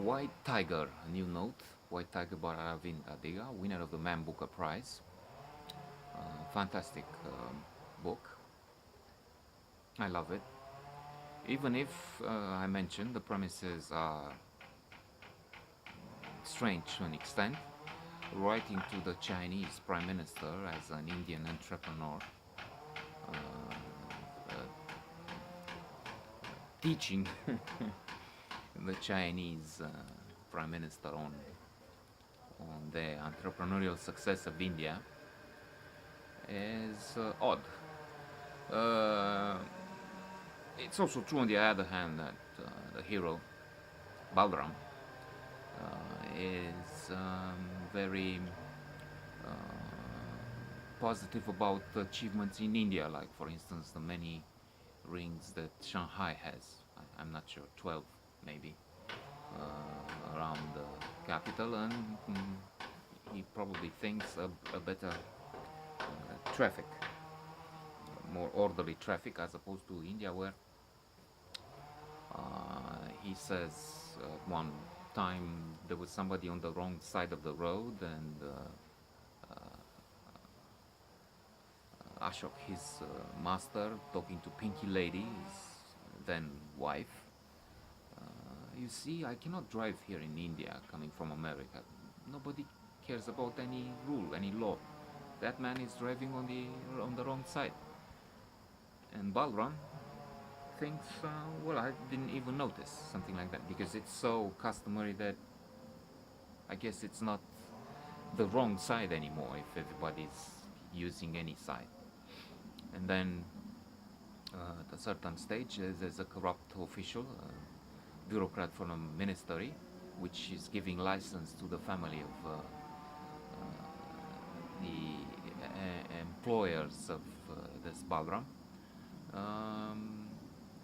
White Tiger, a new note. White Tiger by Aravind Adiga, winner of the Man Booker Prize. Fantastic book. I love it. Even if I mentioned the premises are strange to an extent, writing to the Chinese Prime Minister as an Indian entrepreneur, uh, uh, teaching the Chinese Prime Minister on the entrepreneurial success of India is odd. Uh, it's also true, on the other hand, that the hero, Balram, is very uh, positive about achievements in India, like, for instance, the many rings that Shanghai has. I'm not sure, 12 maybe, around the capital, and he probably thinks a better traffic, more orderly traffic, as opposed to India, where he says one time there was somebody on the wrong side of the road, and Ashok, his master, talking to Pinky Lady, his then wife. You see, I cannot drive here in India, coming from America. Nobody cares about any rule, any law. That man is driving on the wrong side. And Balram thinks, well, I didn't even notice, something like that, because it's so customary that I guess it's not the wrong side anymore if everybody's using any side. And then at a certain stage, there's a corrupt official, bureaucrat from a ministry, which is giving license to the family of the employers of this Balram.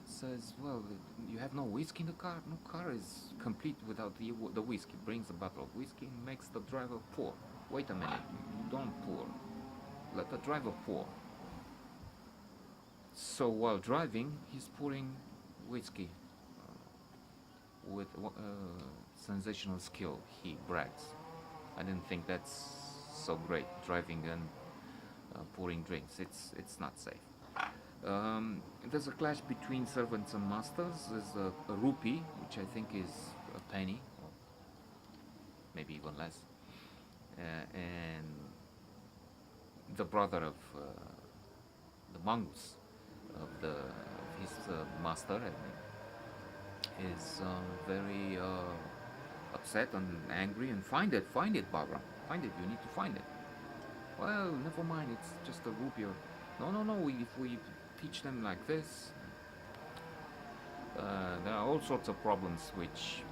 Says, well, you have no whiskey in the car? No car is complete without the whiskey. Brings a bottle of whiskey and makes the driver pour. Wait a minute, you don't pour. Let the driver pour. So while driving, he's pouring whiskey with sensational skill, he brags. I didn't think that's so great, driving and pouring drinks. It's not safe. There's a clash between servants and masters. There's a rupee, which I think is a penny, or maybe even less, and the brother of the mongoose of his master, and is very upset and angry. And find it, Barbara, find it. You need to find it. Well, never mind. It's just a rupee. No. If we teach them like this, there are all sorts of problems which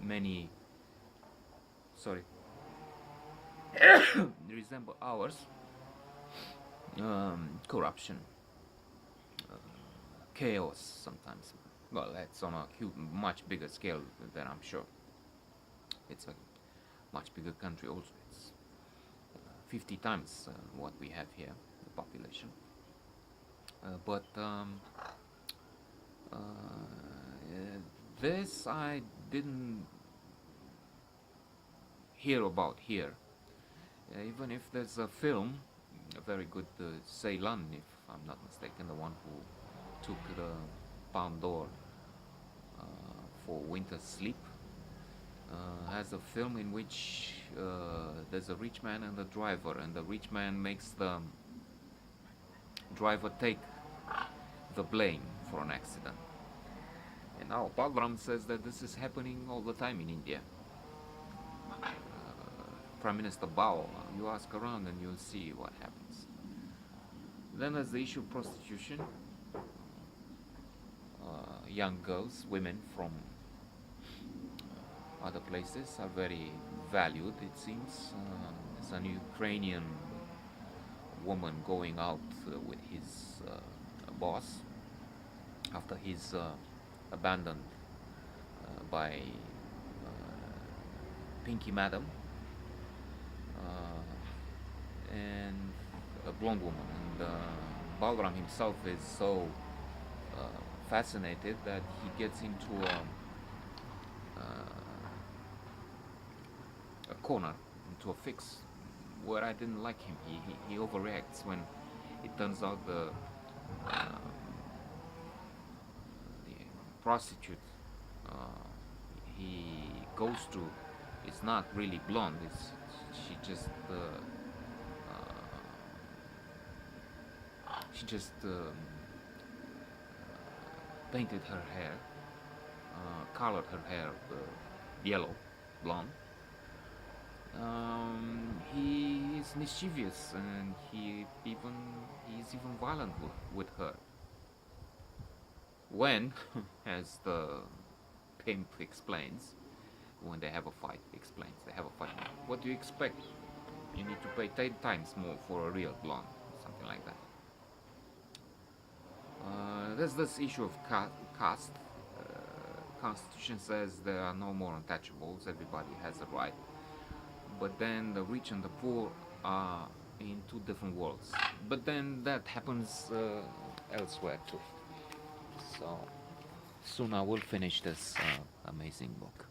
many, sorry, resemble ours. Corruption, chaos sometimes. Well, that's on a much bigger scale than I'm sure. It's a much bigger country also. It's 50 times what we have here, the population. But this I didn't hear about here. Even if there's a film, a very good, Ceylon, if I'm not mistaken, the one who took the Palme d'Or for Winter's Sleep, has a film in which there's a rich man and a driver, and the rich man makes the driver take the blame for an accident. And now Balram says that this is happening all the time in India. Prime Minister Bao, you ask around and you'll see what happens. Then there's the issue of prostitution. Young girls, women from other places are very valued, it seems. There's an Ukrainian woman going out with his boss after he's abandoned by Pinky Madam, and a blonde woman. And Balram himself is so fascinated that he gets into a a corner, into a fix where I didn't like him. He overreacts when it turns out the prostitute he goes to is not really blonde. She just painted her hair, colored her hair yellow, blonde. He is mischievous and he's even violent with her. When, as the pimp explains, when they have a fight, what do you expect? You need to pay 10 times more for a real blonde, something like that. There's this issue of caste. Constitution says there are no more untouchables, everybody has a right. But then the rich and the poor are in two different worlds. But then that happens elsewhere too. So soon I will finish this amazing book.